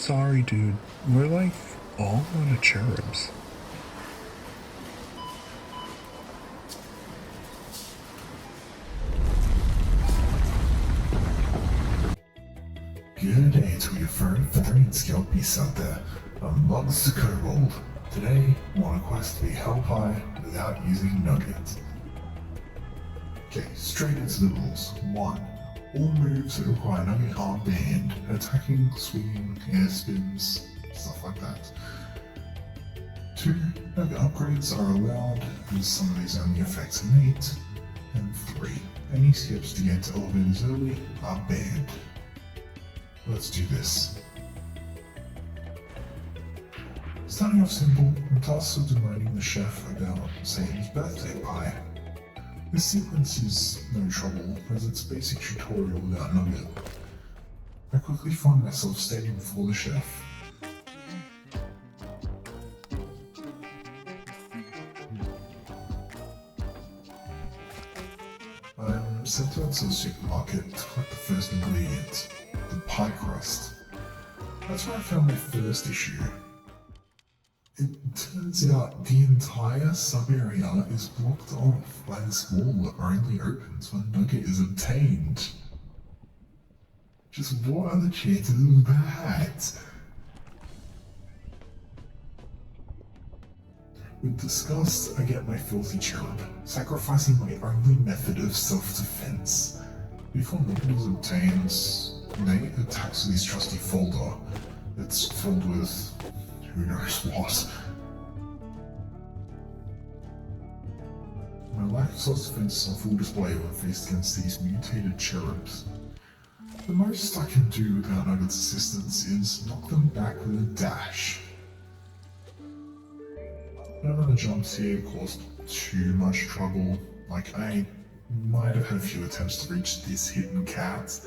sorry, dude. We're like all out of cherubs. Good day to your furry, feathery, and scaled beasts out there. I'm Mugs the Kobold. Today, we're on a quest to be held high without using Nugget. Okay, straight into the rules. 1. All moves that require Nugget are banned. Attacking, swinging, air spins, stuff like that. 2. Nugget upgrades are allowed, and some of these only affect innate. And 3. Any skips to get to elevators early are banned. Let's do this. Starting off simple, the task of reminding the chef about Satan's birthday pie. This sequence is no trouble, as it's a basic tutorial without Nugget. I quickly find myself standing before the chef. I'm sent out to the supermarket to collect the first ingredient, the pie crust. That's where I found my first issue. It turns out the entire sub-area is blocked off by this wall that only opens when Nugget is obtained. Just what are the chances of that? With disgust, I get my filthy cherub, sacrificing my only method of self-defense. Before Nugget is obtained, Nate attacks with his trusty folder that's filled with who knows what. My lack of self-defense is on full display when faced against these mutated cherubs. The most I can do without Nugget's assistance is knock them back with a dash. None of the jumps here caused too much trouble. Like, I might have had a few attempts to reach this hidden cat,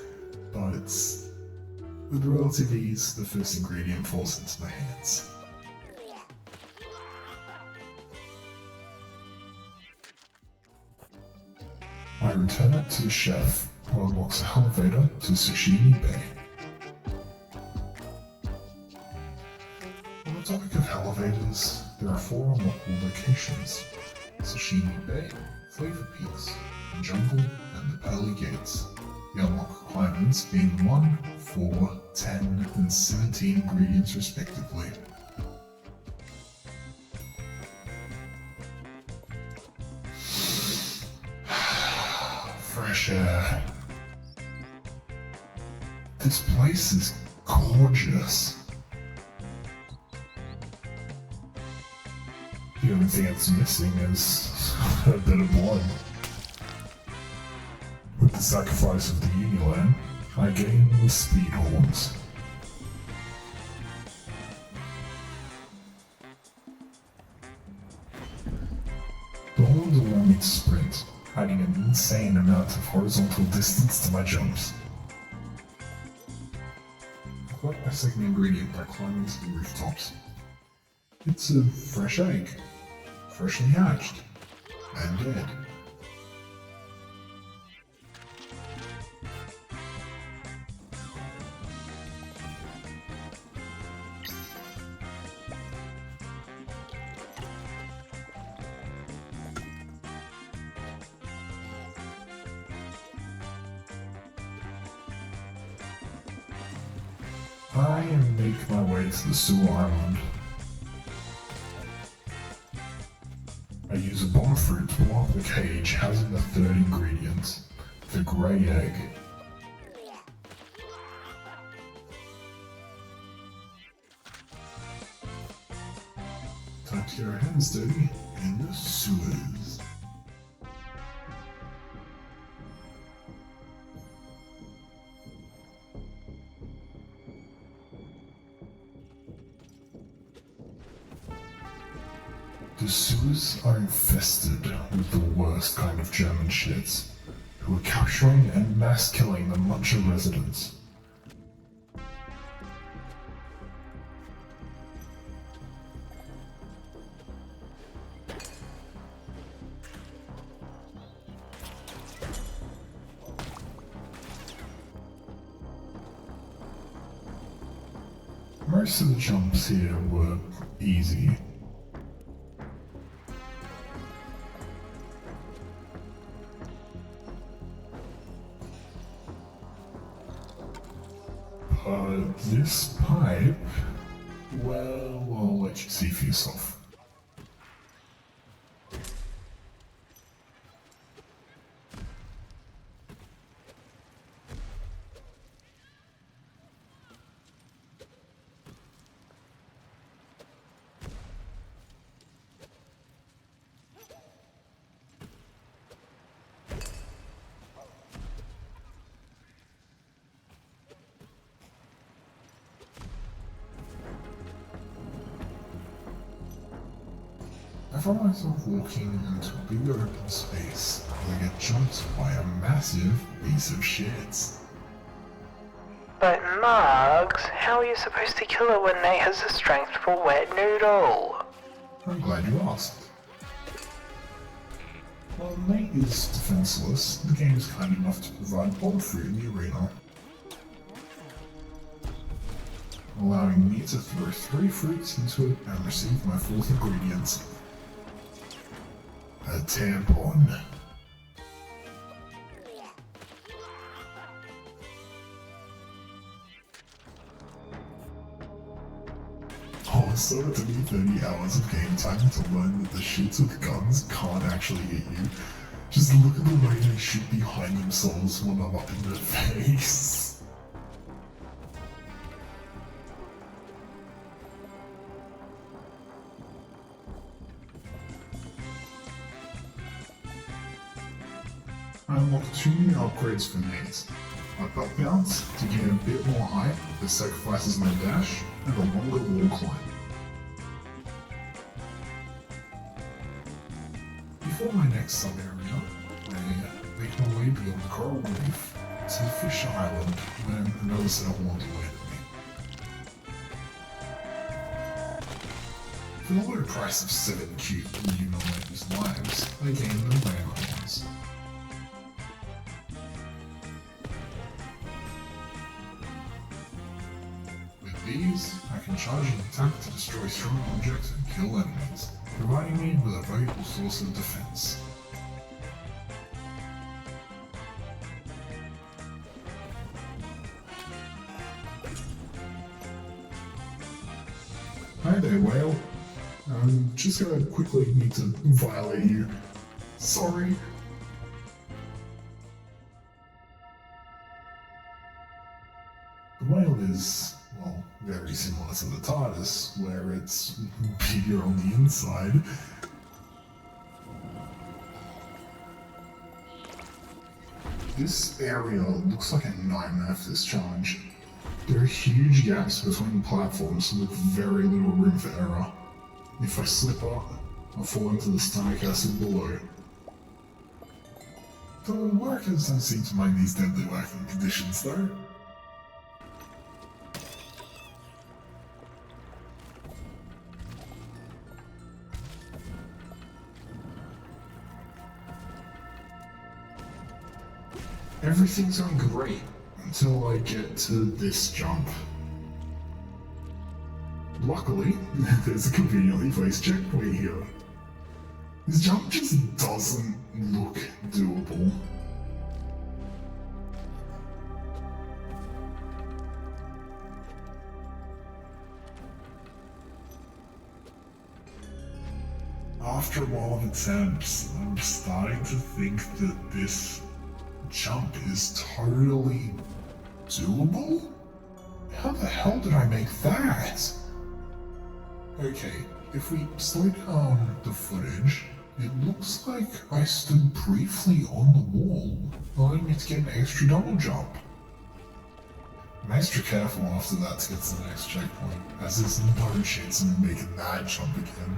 but with relative ease, the first ingredient falls into my hands. I return it to the chef, who unlocks the elevator to Sashimi Bay. On the topic of elevators, there are 4 unlockable locations: Sashimi Bay, Flavor Peaks, the Jungle, and the Pearly Gates. The unlock requirements being 1, 4, 10, and 17 ingredients respectively. Fresh air. This place is gorgeous. The only thing that's missing is a bit of blood. With the sacrifice of the Uniland, I gain the speed horns. The horns allow me to sprint, adding an insane amount of horizontal distance to my jumps. I collect my second ingredient by climbing to the rooftops. It's a fresh egg, freshly hatched, and dead. I make my way to the sewer island. I use a bomb fruit to block the cage housing the third ingredient, the grey egg. Time to get our hands dirty in the sewers. The sewers are infested with the worst kind of German shits, who are capturing and mass killing the Muncher residents. Most of the jumps here were easy. But this pipe, well, I'll let you see for yourself. I found myself walking into a big open space where I get jumped by a massive piece of shit. But Mugs, how are you supposed to kill her when Nate has the strength for wet noodle? I'm glad you asked. While Nate is defenseless, the game is kind enough to provide bomb fruit in the arena, allowing me to throw 3 fruits into it and receive my 4th ingredient. A tampon. Oh, so it took me 30 hours of game time to learn that the shits with guns can't actually hit you. Just look at the way they shoot behind themselves when I'm up in their face. I unlocked 2 new upgrades for Nate. My butt bounce to gain a bit more height that sacrifices my dash, and a longer wall climb. Before my next sub-area, I make my way beyond the coral reef to the fish island when another set of horns awaited me. For the low price of 7 cute humanoid lives, I gained the ram horns. These, I can charge an attack to destroy strong objects and kill enemies, providing me with a valuable source of defense. Hi there, whale. I'm just gonna quickly need to violate you. Sorry. The whale is, well, very similar to the TARDIS, where it's bigger on the inside. This area looks like a nightmare for this charge. There are huge gaps between platforms with very little room for error. If I slip up, I'll fall into the stomach acid below. The workers don't seem to mind these deadly working conditions though. Everything's going great until I get to this jump. Luckily, there's a conveniently placed checkpoint here. This jump just doesn't look doable. After a while of attempts, I'm starting to think that this jump is totally doable? How the hell did I make that? Okay, if we slow down the footage, it looks like I stood briefly on the wall, allowing me to get an extra double jump. I'm extra careful after that to get to the next checkpoint, as there's no chance of me making that jump again.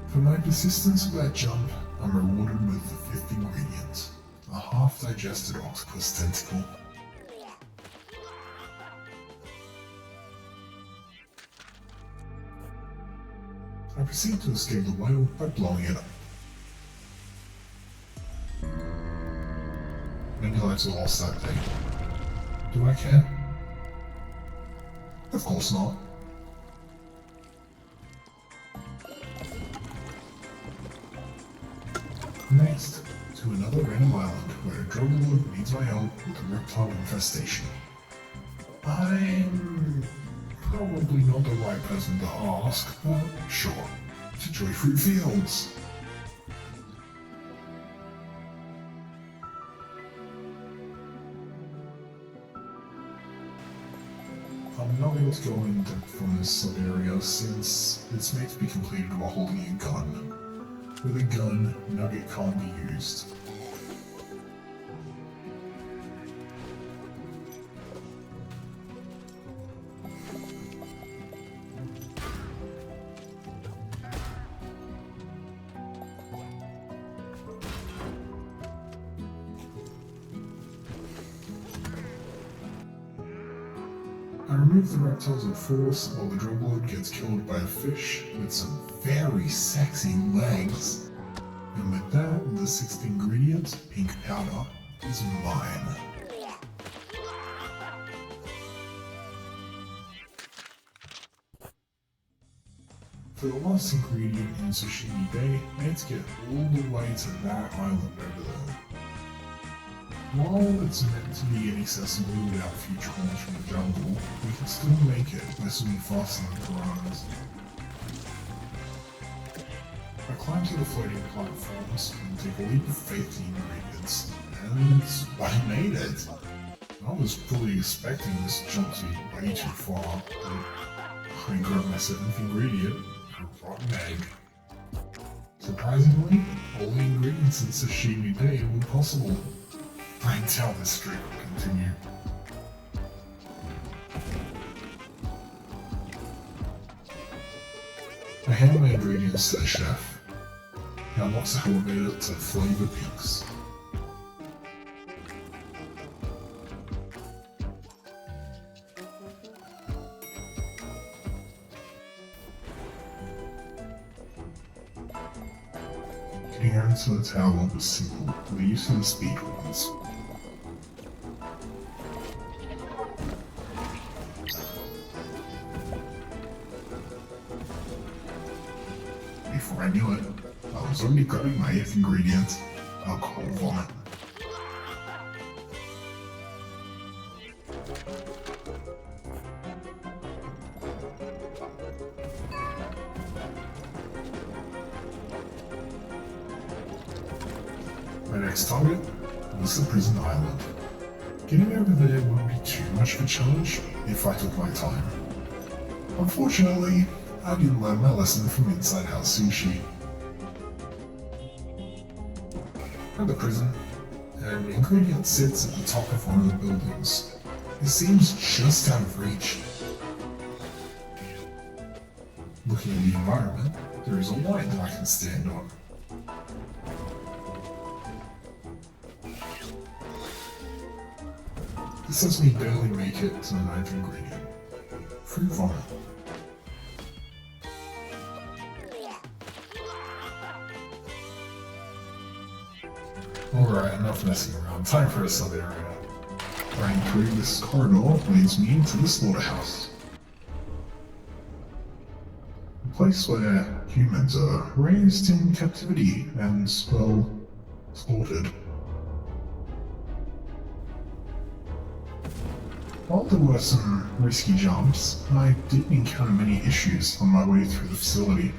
For my persistence with that jump, I'm rewarded with the 5th ingredient, a half-digested octopus tentacle. I proceed to escape the whale by blowing it up. Maybe that's a lost that day. Do I care? Of course not. Next, to another random island where a drug lord needs my help with a reptile infestation. I'm probably not the right person to ask, but sure. To Joyfruit Fields. I'm not able to go in depth on this sub-area since it's meant to be completed while holding a gun. With a gun, Nugget can't be used. I remove the reptiles at force while the drug lord gets killed by a fish with some very sexy legs. And with that, the sixth ingredient, pink powder, is mine. For the last ingredient in Sashimi Bay, I had to get all the way to that island over there. While it's meant to be inaccessible without future horns from the jungle, we can still make it by swimming faster than piranhas. I climb to the floating platforms and take a leap of faith to the ingredients, and I made it! I was fully expecting this jump to be way too far, but I grabbed my seventh ingredient, a rotten egg. Surprisingly, all the ingredients in Sashimi Day were possible. I can tell this streak will continue. I hand my ingredients to the chef. He unlocks the elevator to flavor pinks. Getting her into the tower was simple, with the use of the speed ones. Before I knew it, I was already grabbing my eighth ingredient, alcohol vomit. My next target was the prison island. Getting over there wouldn't be too much of a challenge if I took my time. Unfortunately, I didn't learn my lesson from Inside House Sushi. At the prison, an ingredient sits at the top of one of the buildings. It seems just out of reach. Looking at the environment, there is a light that I can stand on. This lets me barely make it to the ninth ingredient. Fruit vomit. Alright, enough messing around. Time for a sub-area. Running through this corridor leads me into the slaughterhouse. A place where humans are raised in captivity and, well, slaughtered. While there were some risky jumps, I didn't encounter many issues on my way through the facility.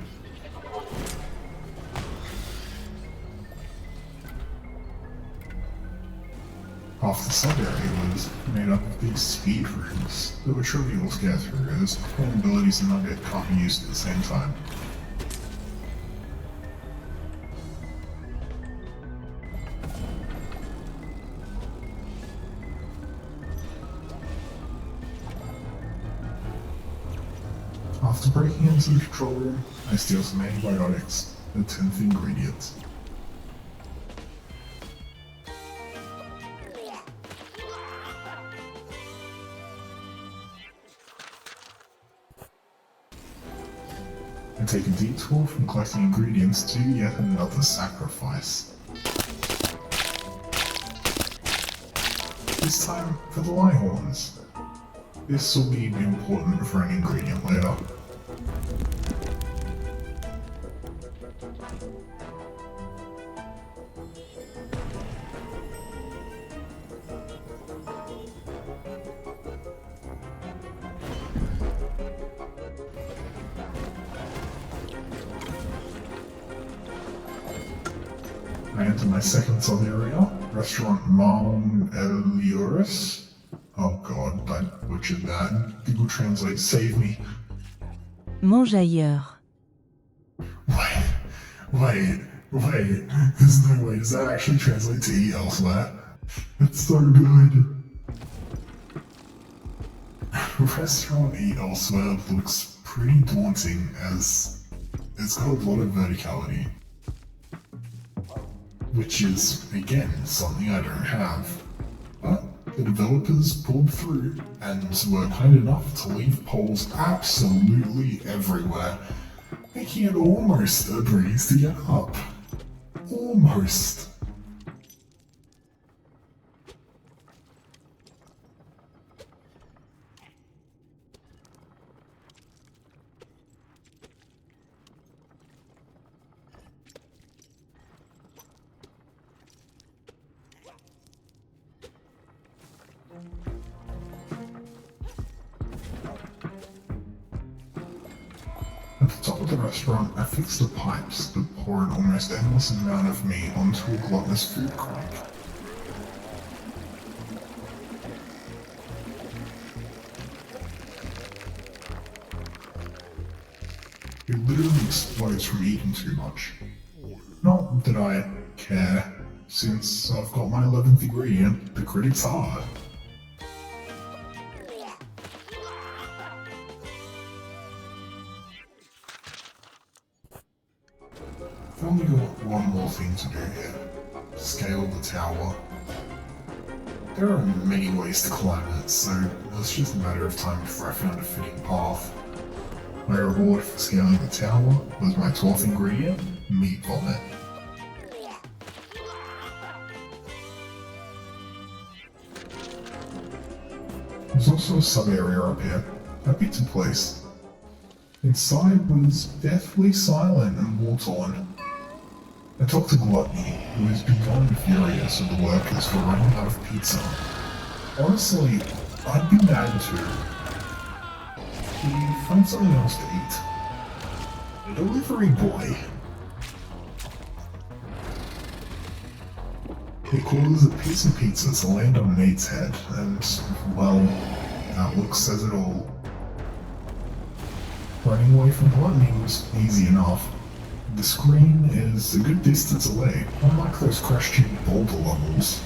Half the sub-area was made up of these speed rooms that were trivial to get through, as all abilities in Nugget can't be used at the same time. After breaking into the control room, I steal some antibiotics, the 10th ingredient. I take a detour from collecting ingredients to yet another sacrifice. This time for the Lighthorns. This will be important for an ingredient later. I enter my second sub area, restaurant Malm Eliorus. Oh god, I butchered that. Google Translate, save me. Mange ailleurs. Wait, there's no way, does that actually translate to eat elsewhere? It's so good. Restaurant eat elsewhere looks pretty daunting as it's got a lot of verticality. Which is, again, something I don't have. But the developers pulled through and were kind enough to leave poles absolutely everywhere, making it almost a breeze to get up. Almost. At the top of the restaurant, I fix the pipes that pour an almost endless amount of meat onto a gluttonous food crank. It literally explodes from eating too much. Not that I care, since I've got my 11th ingredient, the critic's hard. I've only got one more thing to do here. Scale the tower. There are many ways to climb it, so it's just a matter of time before I found a fitting path. My reward for scaling the tower was my 12th ingredient, meat vomit. There's also a sub-area up here. I picked a place. Inside was deathly silent and war-torn. I talked to Gluttony, who is beyond furious at the workers for running out of pizza. Honestly, I'd be mad too. He found something else to eat. A delivery boy. He orders a piece of pizza to land on Nate's head, and, well, that look says it all. Running away from Gluttony was easy enough. The screen is a good distance away, unlike those crash-tube boulder levels.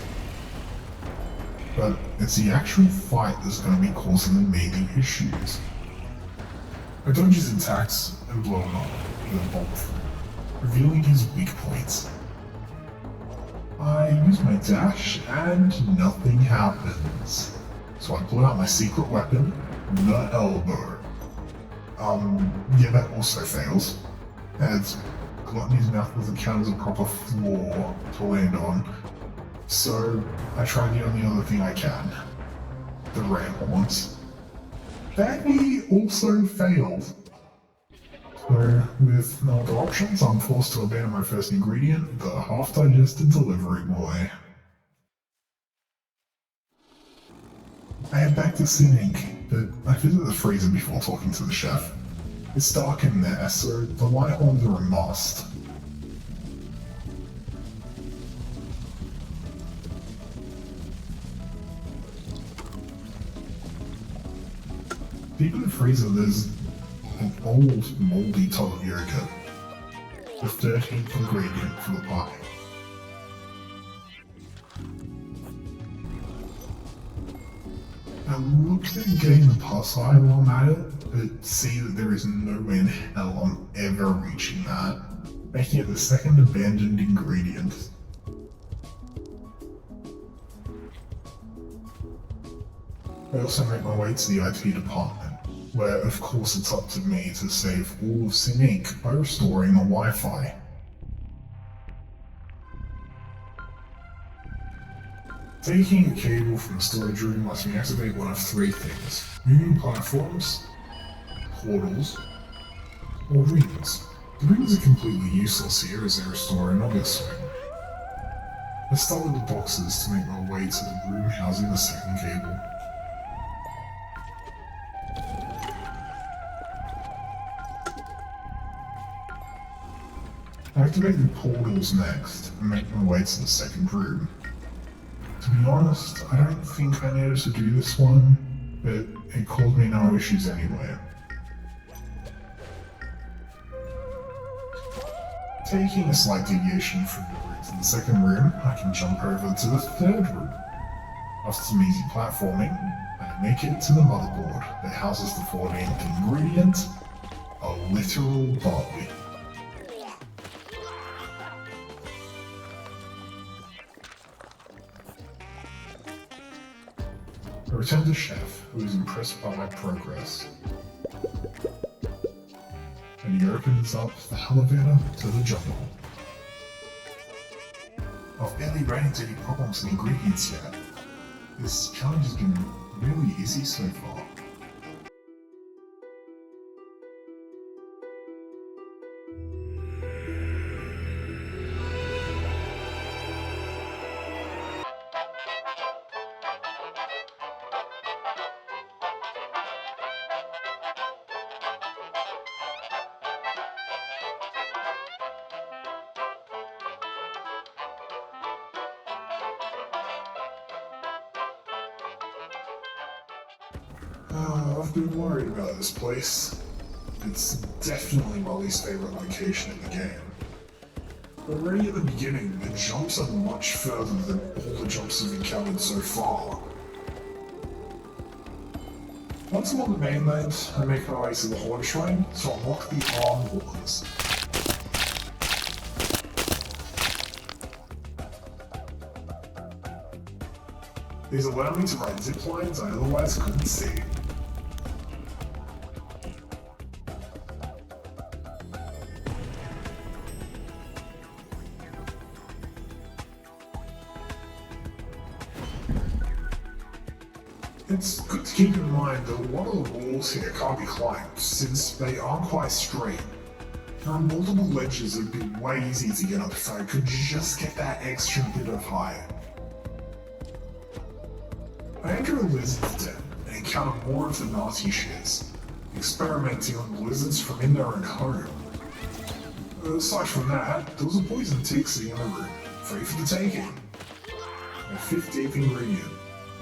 But it's the actual fight that's going to be causing the main issues. I dodge his attacks and blow him up with a bolt through, revealing his weak points. I use my dash and nothing happens. So I pull out my secret weapon, the elbow. Yeah, that also fails, as Gluttony's mouth doesn't count as a proper floor to land on. So I try the only other thing I can, the ram horns. That also failed. So with no other options, I'm forced to abandon my first ingredient, the half-digested delivery boy. I head back to Sinning, but I visit the freezer before talking to the chef. It's dark in there, so the light horns are a must. Deep in the freezer, there's an old, moldy tub of yogurt, the 13th ingredient for the pie. I look at getting the pus eye while I'm at it, but see that there is no way in hell I'm ever reaching that, making it the second abandoned ingredient. I also make my way to the IT department, where of course it's up to me to save all of Sin Inc. by restoring the Wi-Fi. Taking a cable from the storage room lets me activate one of three things: moving platforms, portals, or rings. The rings are completely useless here as they restore a Nugget swing. I start with the boxes to make my way to the room housing the second cable. I activate the portals next and make my way to the second room. To be honest, I don't think I needed to do this one, but it caused me no issues anyway. Taking a slight deviation from the route to the second room, I can jump over to the third room. After some easy platforming, I make it to the motherboard that houses the 14th ingredient, a literal bug. I return to Chef, who is impressed by my progress. And he opens up the elevator to the jungle. I've barely ran into any problems with ingredients yet. This challenge has been really easy so far. I've been worried about this place. It's definitely my least favorite location in the game. Already at the beginning, the jumps are much further than all the jumps I've encountered so far. Once I'm on the mainland, I make my way to the Horn Shrine to unlock the arm wars. These allow me to ride zip lines I otherwise couldn't see. It's good to keep in mind that a lot of the walls here can't be climbed, since they aren't quite straight. There are multiple ledges that would be way easier to get up if I could just get that extra bit of height. I enter a lizard's den and encounter more of the nasty shits, experimenting on the lizards from in their own home. Aside from that, there was a poison tick sitting in the room, free for the taking. A 5th deep ingredient.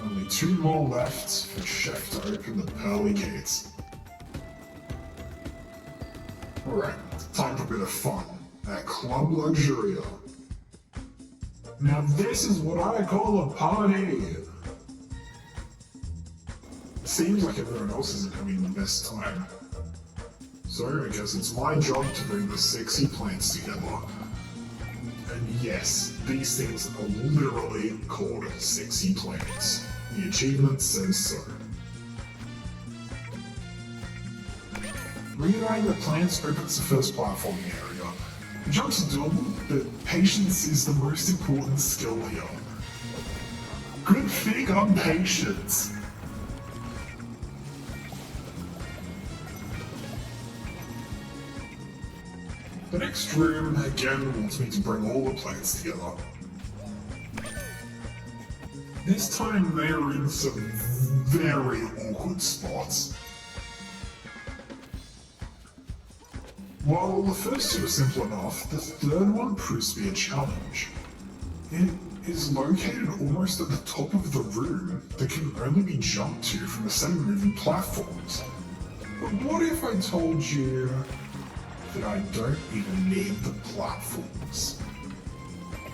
Only 2 more left for Chef to open the pearly gates. Alright, time for a bit of fun at Club Luxuria. Now this is what I call a party! Seems like everyone else isn't having the best time. So I guess it's my job to bring the sexy plants together. And yes, these things are literally called sexy plants. The achievement says so. Reuniting the plants opens the first platforming area. The jumps are doable, but patience is the most important skill here. Good thing I'm patient. The next room again wants me to bring all the plants together. This time they are in some very awkward spots. While the first 2 are simple enough, the third one proves to be a challenge. It is located almost at the top of the room that can only be jumped to from the 7 moving platforms. But what if I told you that I don't even need the platforms?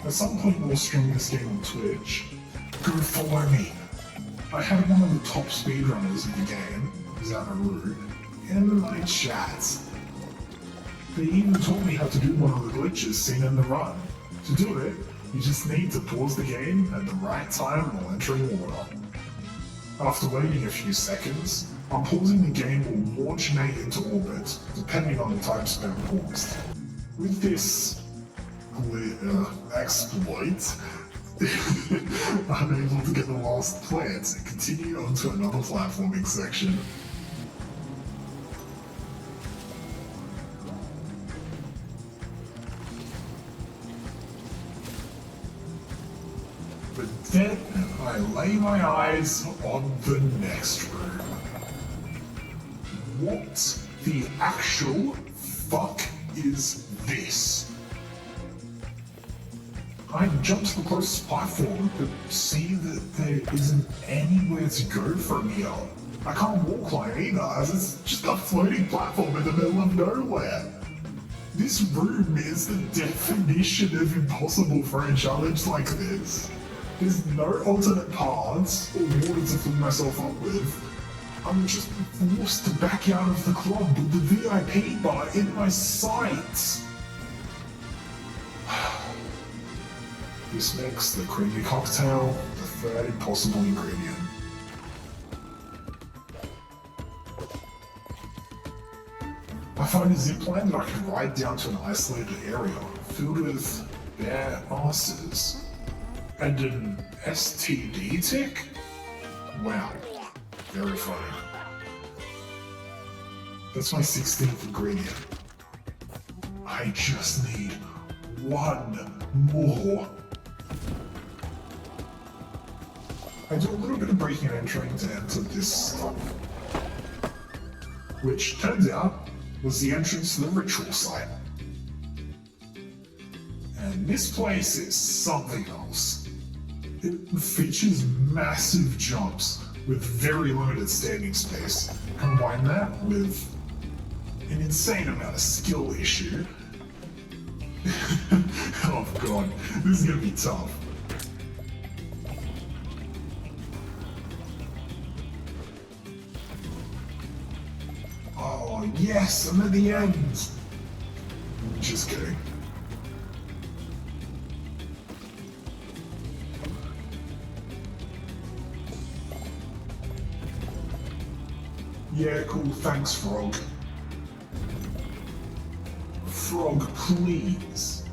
At some point we'll stream this game on Twitch. Go follow me. I had one of the top speedrunners in the game, Xanaru, in my chat. They even taught me how to do one of the glitches seen in the run. To do it, you just need to pause the game at the right time while entering water. After waiting a few seconds, pausing the game will launch Nate into orbit, depending on the time spent paused. With this exploit, Unable to get the last plants, it continued on to another platforming section. But then I lay my eyes on the next room. What the actual fuck is this? I jump to the closest platform, but see that there isn't anywhere to go from here. I can't walk line either, as it's just a floating platform in the middle of nowhere. This room is the definition of impossible for a challenge like this. There's no alternate paths or water to fill myself up with. I'm just forced to back out of the club with the VIP bar in my sights. This makes the creamy cocktail the third impossible ingredient. I find a zipline that I can ride down to an isolated area filled with bare asses. And an STD tick? Wow, very funny. That's my 16th ingredient. I just need one more. I do a little bit of breaking and entering to enter this stuff, which turns out was the entrance to the ritual site. And this place is something else. It features massive jumps with very limited standing space. Combine that with an insane amount of skill issue. Oh god, this is gonna be tough. Oh yes, I'm at the end. Just kidding. Yeah, cool, thanks, Frog. Frog, please.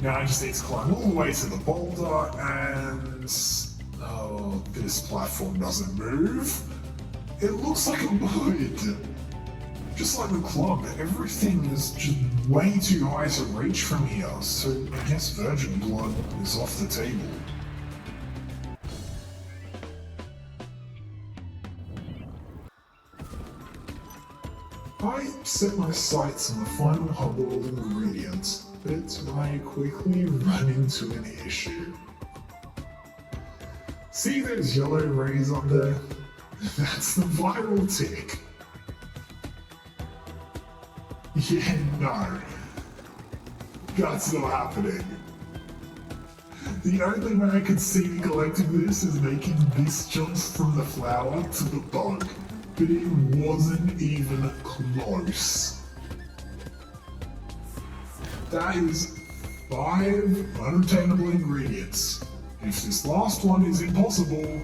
Now I just need to climb all the way to the boulder and... oh, this platform doesn't move. It looks like it would. Just like the club, everything is just way too high to reach from here, so I guess virgin blood is off the table. I set my sights on the final humble ingredient, but I quickly run into an issue. See those yellow rays up there? That's the viral tick. Yeah, no. That's not happening. The only way I could see me collecting this is making this jump from the flower to the bug, but it wasn't even close. That is 5 unattainable ingredients. If this last one is impossible,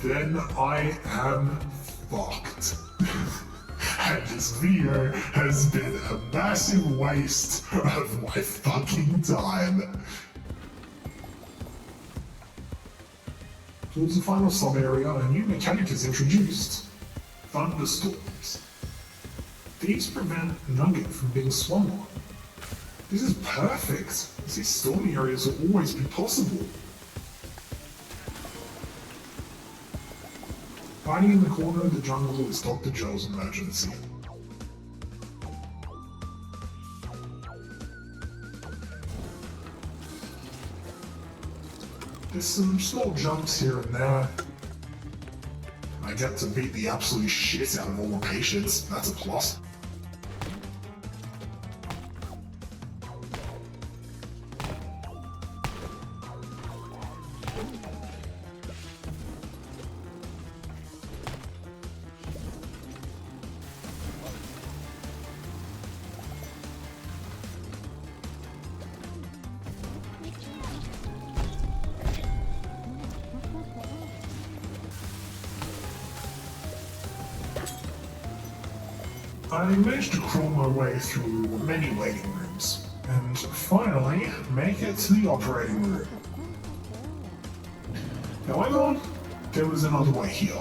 then I am fucked. And this video has been a massive waste of my fucking time. Towards the final sub-area, a new mechanic is introduced. Thunderstorms. These prevent Nugget from being swung on. This is perfect, as these stormy areas will always be possible. Hiding in the corner of the jungle is Dr. Joe's emergency. There's some small jumps here and there. I get to beat the absolute shit out of all the patients, that's a plus. I managed to crawl my way through many waiting rooms, and finally make it to the operating room. However, there was another way here.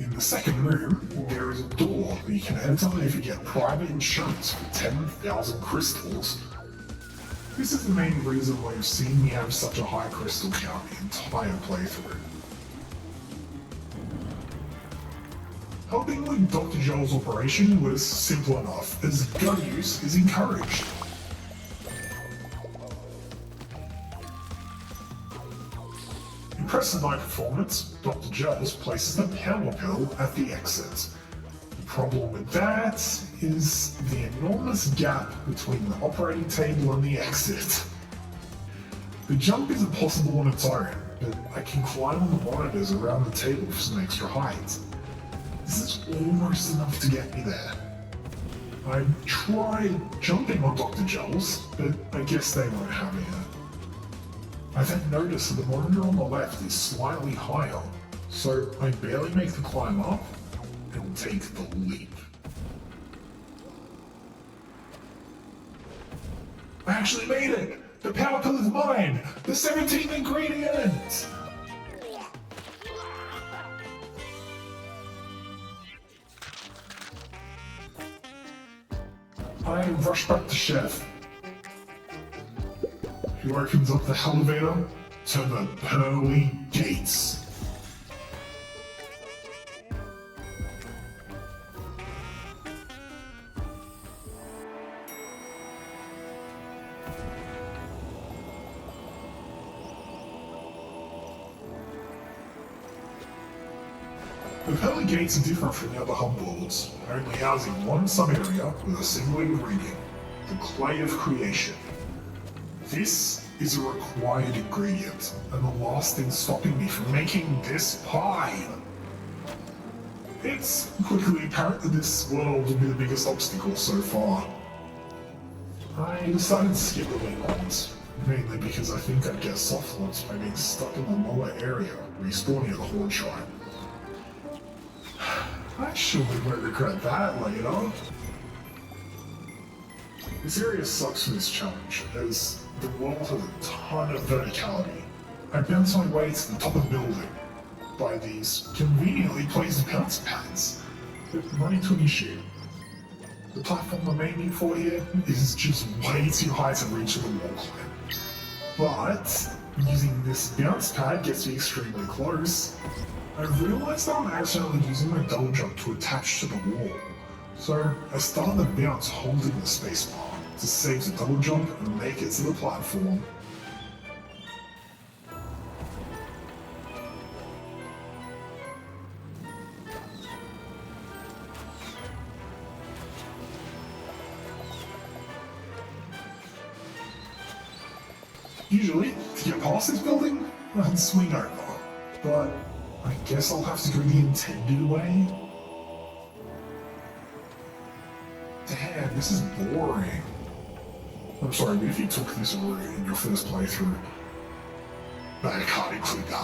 In the second room, there is a door that you can enter if you get private insurance for 10,000 crystals. This is the main reason why you've seen me have such a high crystal count the entire playthrough. Helping with Dr. Joel's operation was simple enough, as gun use is encouraged. Impressed with my performance, Dr. Jones places the power pill at the exit. The problem with that is the enormous gap between the operating table and the exit. The jump isn't possible on its own, but I can climb on the monitors around the table for some extra height. This is almost enough to get me there. I tried jumping on Dr. Jones, but I guess they won't have it. I then notice that the monitor on the left is slightly higher, so I barely make the climb up and take the leap. I actually made it! The power pill is mine! The 17th ingredient! I rush back to Chef, who opens up the elevator to the pearly gates. The pearly gates are different from the other hub worlds, only housing one sub-area with a single ingredient, the clay of creation. This is a required ingredient, and the last thing stopping me from making this pie. It's quickly apparent that this world will be the biggest obstacle so far. I decided to skip the main ones, mainly because I think I'd get soft launch by being stuck in the lower area, respawning at the Horn Shrine. I surely won't regret that later. This area sucks for this challenge, as the world has a ton of verticality. I bounce my way to the top of the building by these conveniently placed bounce pads, but run into an issue. The platform I'm aiming for here is just way too high to reach the wall climb. But using this bounce pad gets me extremely close. I realized that I'm accidentally using my double jump to attach to the wall, so I start the bounce holding the spacebar to save the double jump and make it to the platform. Usually, to get past this building, I'd swing over, but I guess I'll have to go the intended way. Damn, this is boring. I'm sorry, but if you took this route in your first playthrough, I can't include that.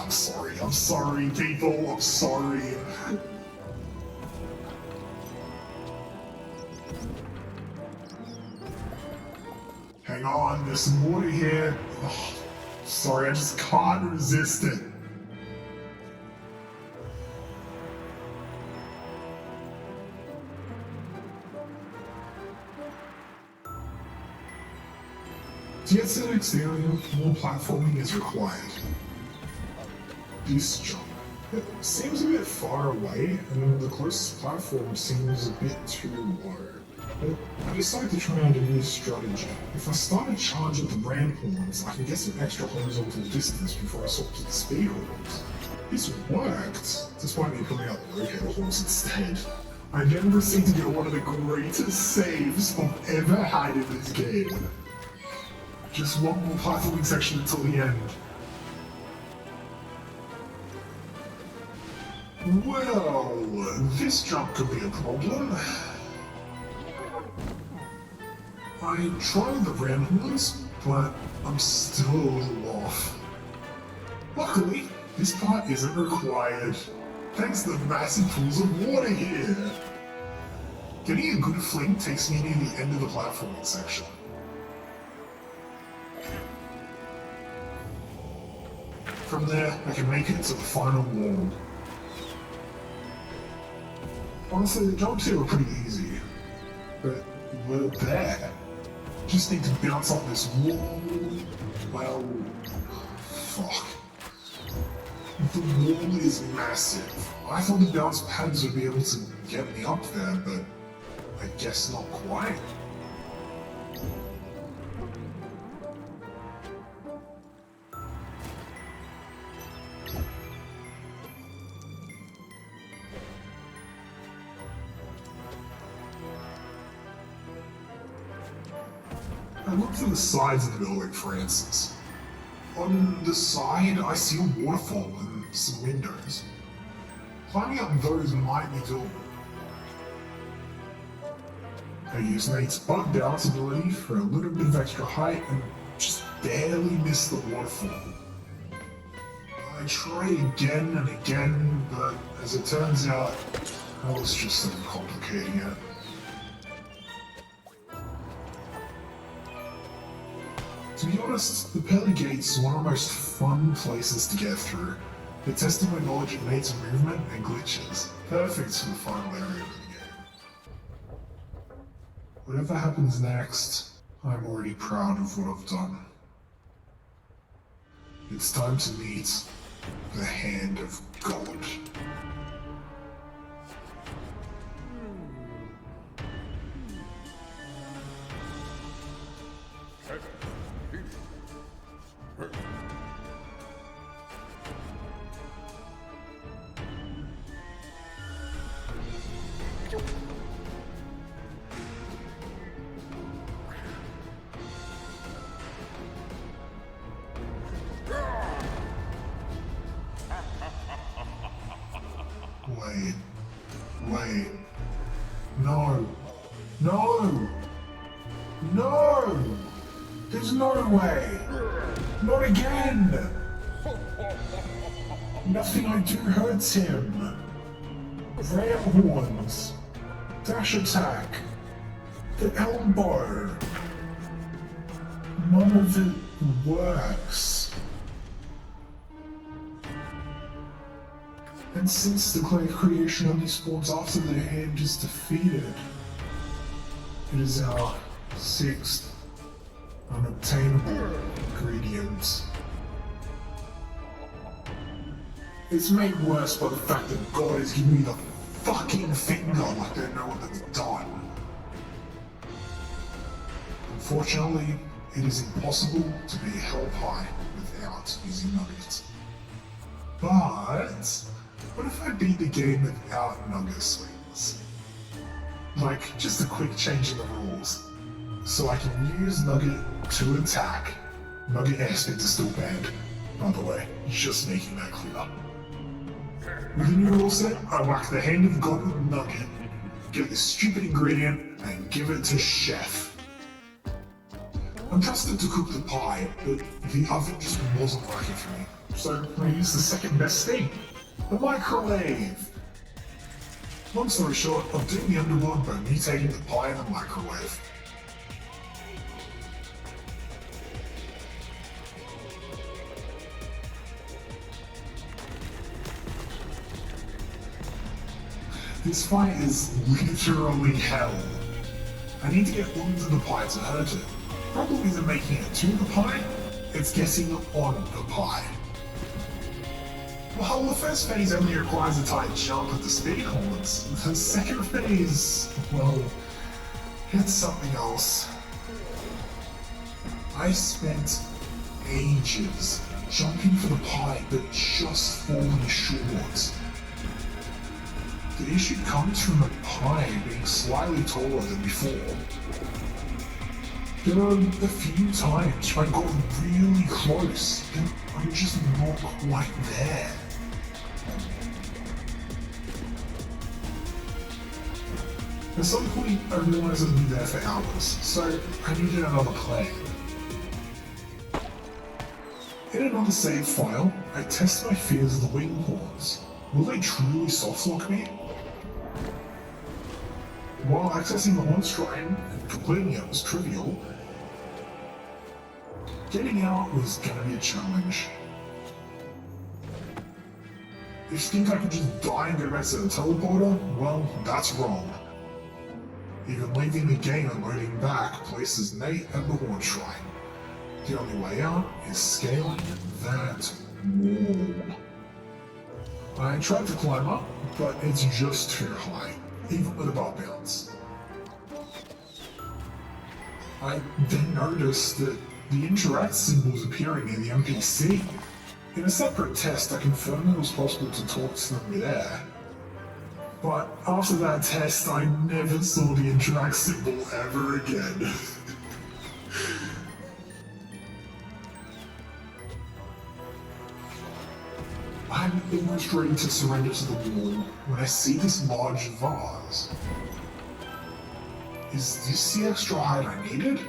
I'm sorry, people, I'm sorry. Hang on, there's some water here. Oh, sorry, I just can't resist it. To get to the next area, more platforming is required. This jump. It seems a bit far away, and the closest platform seems a bit too low. But I decided to try out a new strategy. If I start a charge at the ramp horns, I can get some extra horizontal distance before I swap to the speed horns. This worked, despite me pulling out the locator horns instead. I then proceeded to get one of the greatest saves I've ever had in this game. Just one more platforming section until the end. Well, this jump could be a problem. I tried the ramp horns, but I'm still a little off. Luckily, this part isn't required, thanks to the massive pools of water here. Getting a good fling takes me near the end of the platforming section. From there, I can make it to the final wall. Honestly, the jumps here were pretty easy, but we're there. Just need to bounce off this wall. Well, fuck. The wall is massive. I thought the bounce pads would be able to get me up there, but I guess not quite. I look to the sides of the building for answers. On the side, I see a waterfall and some windows. Climbing up those might be doable. I use Nate's bug bounce ability for a little bit of extra height and just barely miss the waterfall. I try again and again, but as it turns out, I was just overcomplicating it. To be honest, the pearly gate's one of the most fun places to get through. They're testing my knowledge of Nate's movement and glitches. Perfect for the final area of the game. Whatever happens next, I'm already proud of what I've done. It's time to meet the Hand of God. Wait. No. There's no way. Not again. Nothing I do hurts him. Ram horns. Dash attack. The elbow. None of it works. And since the clay creation only spawns after the hand is defeated, it is our sixth unobtainable ingredient. It's made worse by the fact that God is giving me the fucking finger like they know what they've done. Unfortunately, it is impossible to be held high without using Nugget. But what if I beat the game without Nugget swings? Like, just a quick change in the rules. So I can use Nugget to attack. Nugget airspeed is still banned, by the way, just making that clear. With the new rule set, I whack the Hand of God with Nugget, get this stupid ingredient, and give it to Chef. I'm trusted to cook the pie, but the oven just wasn't working for me. So I used the second best thing, the microwave. Long story short, I'm doing the underworld by mutating the pie in the microwave. This fight is literally hell. I need to get into the pie to hurt it. Problem isn't making it to the pie, it's getting on the pie. Well, the first phase only requires a tight jump at the speed horns. The second phase, well, it's something else. I spent ages jumping for the pie, but just falling short. The issue comes from the pie being slightly taller than before. There are a few times I got really close, and I'm just not quite there. At some point, I realized I'd be there for hours, so I needed another plan. In another save file, I test my fears of the wing horns. Will they truly softlock me? While accessing the Horn Shrine and completing it was trivial, getting out was gonna be a challenge. If you think I could just die and go back to the teleporter, well, that's wrong. Even leaving the game and loading back places Nate at the Horn Shrine. The only way out is scaling that wall. I tried to climb up, but it's just too high, even with a bar bounce. I then noticed that the interact symbol was appearing in the NPC. In a separate test, I confirmed it was possible to talk to them midair. But after that test, I never saw the interact symbol ever again. I'm almost ready to surrender to the wall when I see this large vase. Is this the extra height I needed?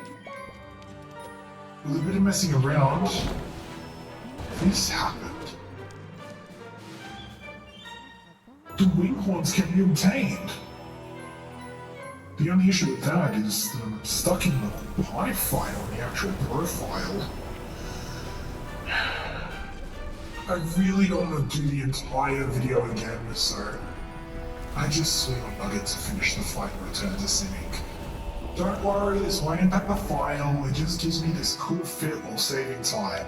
With a bit of messing around, this happened. The wing horns can be obtained. The only issue with that is that I'm stuck in the high file on the actual profile. I really don't want to do the entire video again, so I just swing on Nugget to finish the fight and return to Cynic. Don't worry, this won't impact the file, it just gives me this cool fit while saving time.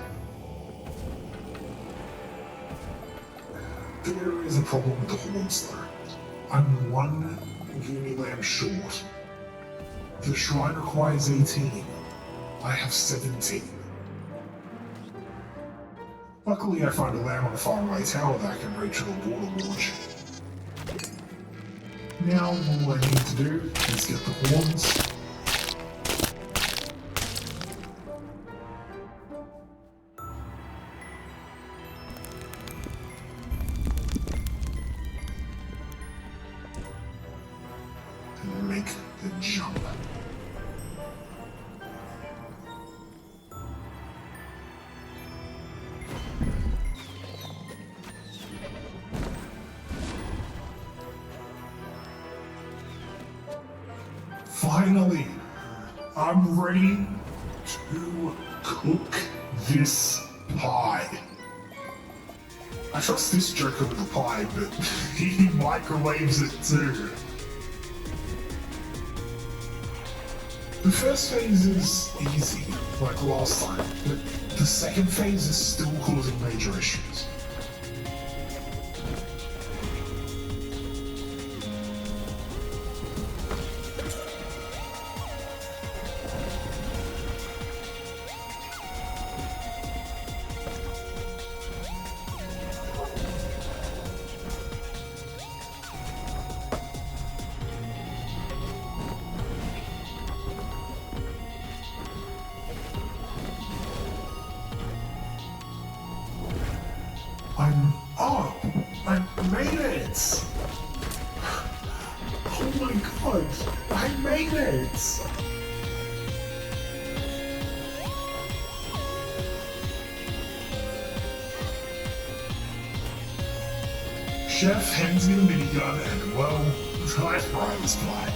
There is a problem with the horns though. I'm one Unilamb short. The shrine requires 18. I have 17. Luckily I find a lamb on a faraway tower that I can reach with a water launch. Now all I need to do is get the horns. And make the jump. Finally, I'm ready to cook this pie. I trust this joker with the pie, but he microwaves it too. The first phase is easy, like last time, but the second phase is still causing major issues. I'm up! I made it! Oh my god! I made it! Chef hands me the minigun and, well, I fry this pie.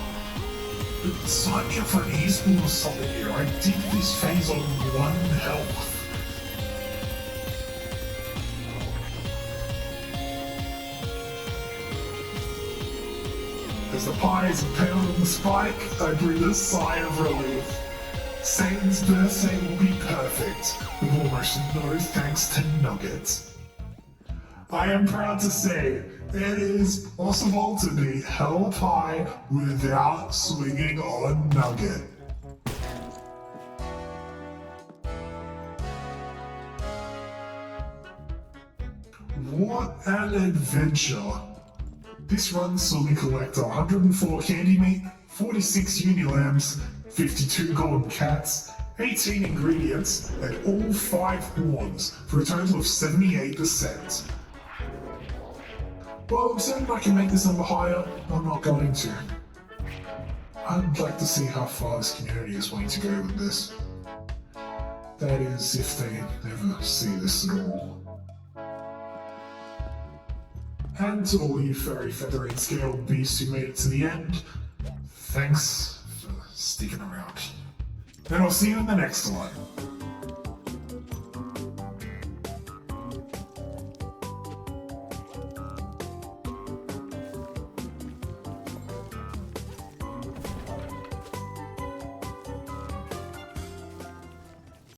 But sign me up for an esport or something here. I did this phase on 1 health. As the pie is impaled on the spike, I breathe a sigh of relief. Satan's birthday will be perfect, with almost no thanks to Nugget. I am proud to say, it is possible to be hell pie without swinging on Nugget. What an adventure! This run saw me collect 104 candy meat, 46 Unilambs, 52 golden cats, 18 ingredients, and all 5 horns, for a total of 78%. Well, I'm certain I can make this number higher, I'm not going to. I'd like to see how far this community is willing to go with this. That is, if they ever see this at all. And to all you furry, feathery, and scaled beasts who made it to the end, Thanks for sticking around. And I'll see you in the next one.